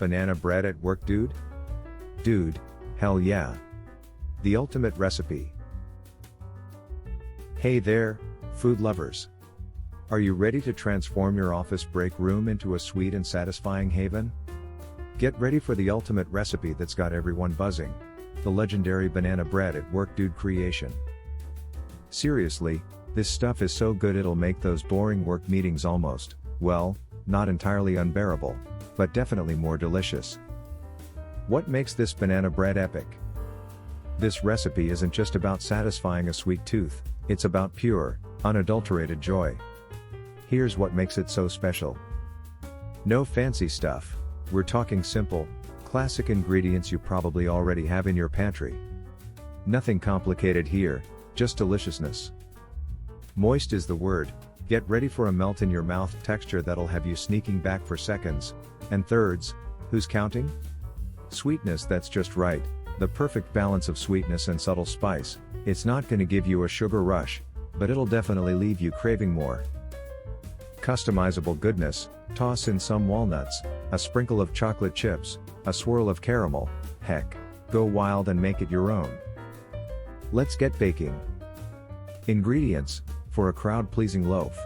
banana bread at work, dude? Dude, hell yeah. The ultimate recipe. Hey there, food lovers. Are you ready to transform your office break room into a sweet and satisfying haven? Get ready for the ultimate recipe that's got everyone buzzing. The legendary banana bread at work, dude creation. Seriously, this stuff is so good it'll make those boring work meetings almost, well, not entirely unbearable, but definitely more delicious. What makes this banana bread epic? This recipe isn't just about satisfying a sweet tooth, it's about pure, unadulterated joy. Here's what makes it so special. No fancy stuff, we're talking simple, classic ingredients you probably already have in your pantry. Nothing complicated here, just deliciousness. Moist is the word, get ready for a melt in your mouth texture that'll have you sneaking back for seconds and thirds. Who's counting? Sweetness that's just right, the perfect balance of sweetness and subtle spice. It's not gonna give you a sugar rush, but it'll definitely leave you craving more. Customizable goodness, toss in some walnuts, a sprinkle of chocolate chips, a swirl of caramel, heck, go wild and make it your own. Let's get baking. Ingredients, for a crowd-pleasing loaf.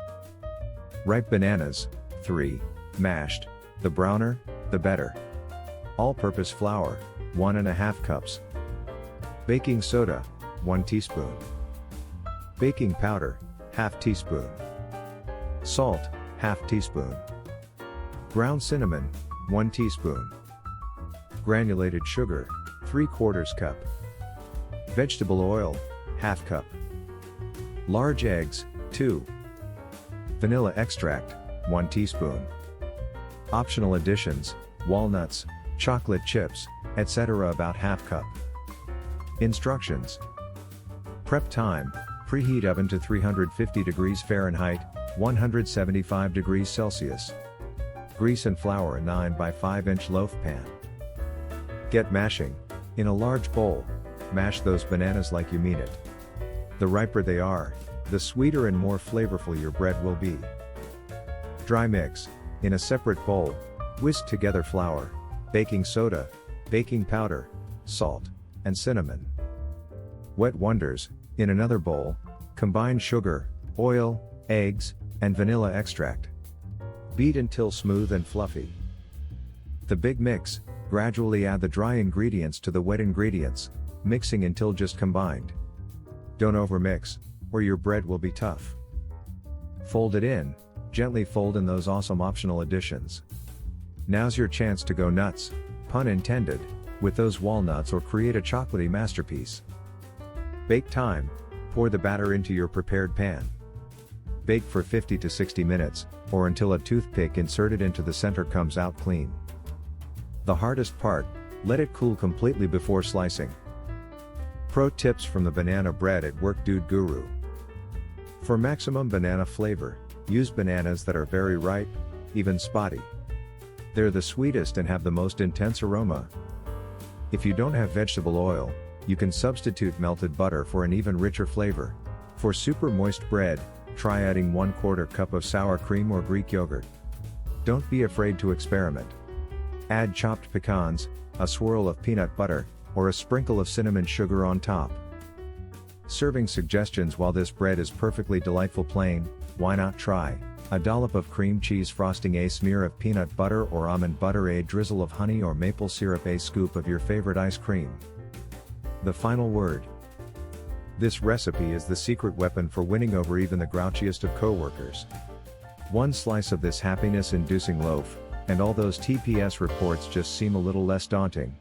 Ripe bananas, 3, mashed, the browner, the better. All-purpose flour, 1½ cups. Baking soda, 1 teaspoon. Baking powder, ½ teaspoon. Salt, ½ teaspoon. Ground cinnamon, 1 teaspoon. Granulated sugar, 3/4 cup. Vegetable oil, ½ cup. Large eggs, 2. Vanilla extract, 1 teaspoon. Optional additions, walnuts, chocolate chips, etc. about ½ cup. Instructions. Prep time, preheat oven to 350 degrees Fahrenheit, 175 degrees Celsius. Grease and flour a 9 by 5 inch loaf pan. Get mashing. In a large bowl, mash those bananas like you mean it. The riper they are, the sweeter and more flavorful your bread will be. Dry mix. In a separate bowl, whisk together flour, baking soda, baking powder, salt, and cinnamon. Wet wonders. In another bowl, combine sugar, oil, eggs, and vanilla extract. Beat until smooth and fluffy. The big mix. Gradually add the dry ingredients to the wet ingredients, mixing until just combined. Don't overmix, or your bread will be tough. Fold it in, gently fold in those awesome optional additions. Now's your chance to go nuts, pun intended, with those walnuts or create a chocolatey masterpiece. Bake time, pour the batter into your prepared pan. Bake for 50 to 60 minutes, or until a toothpick inserted into the center comes out clean. The hardest part, let it cool completely before slicing. Pro tips from the banana bread at work dude guru. For maximum banana flavor, use bananas that are very ripe, even spotty. They're the sweetest and have the most intense aroma. If you don't have vegetable oil, you can substitute melted butter for an even richer flavor. For super moist bread, try adding 1/4 cup of sour cream or Greek yogurt. Don't be afraid to experiment. Add chopped pecans, a swirl of peanut butter, or a sprinkle of cinnamon sugar on top. Serving suggestions. While this bread is perfectly delightful plain, why not try a dollop of cream cheese frosting, a smear of peanut butter or almond butter, a drizzle of honey or maple syrup, a scoop of your favorite ice cream. The final word. This recipe is the secret weapon for winning over even the grouchiest of coworkers. One slice of this happiness-inducing loaf, and all those TPS reports just seem a little less daunting.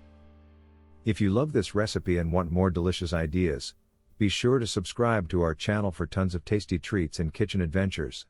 If you love this recipe and want more delicious ideas, be sure to subscribe to our channel for tons of tasty treats and kitchen adventures.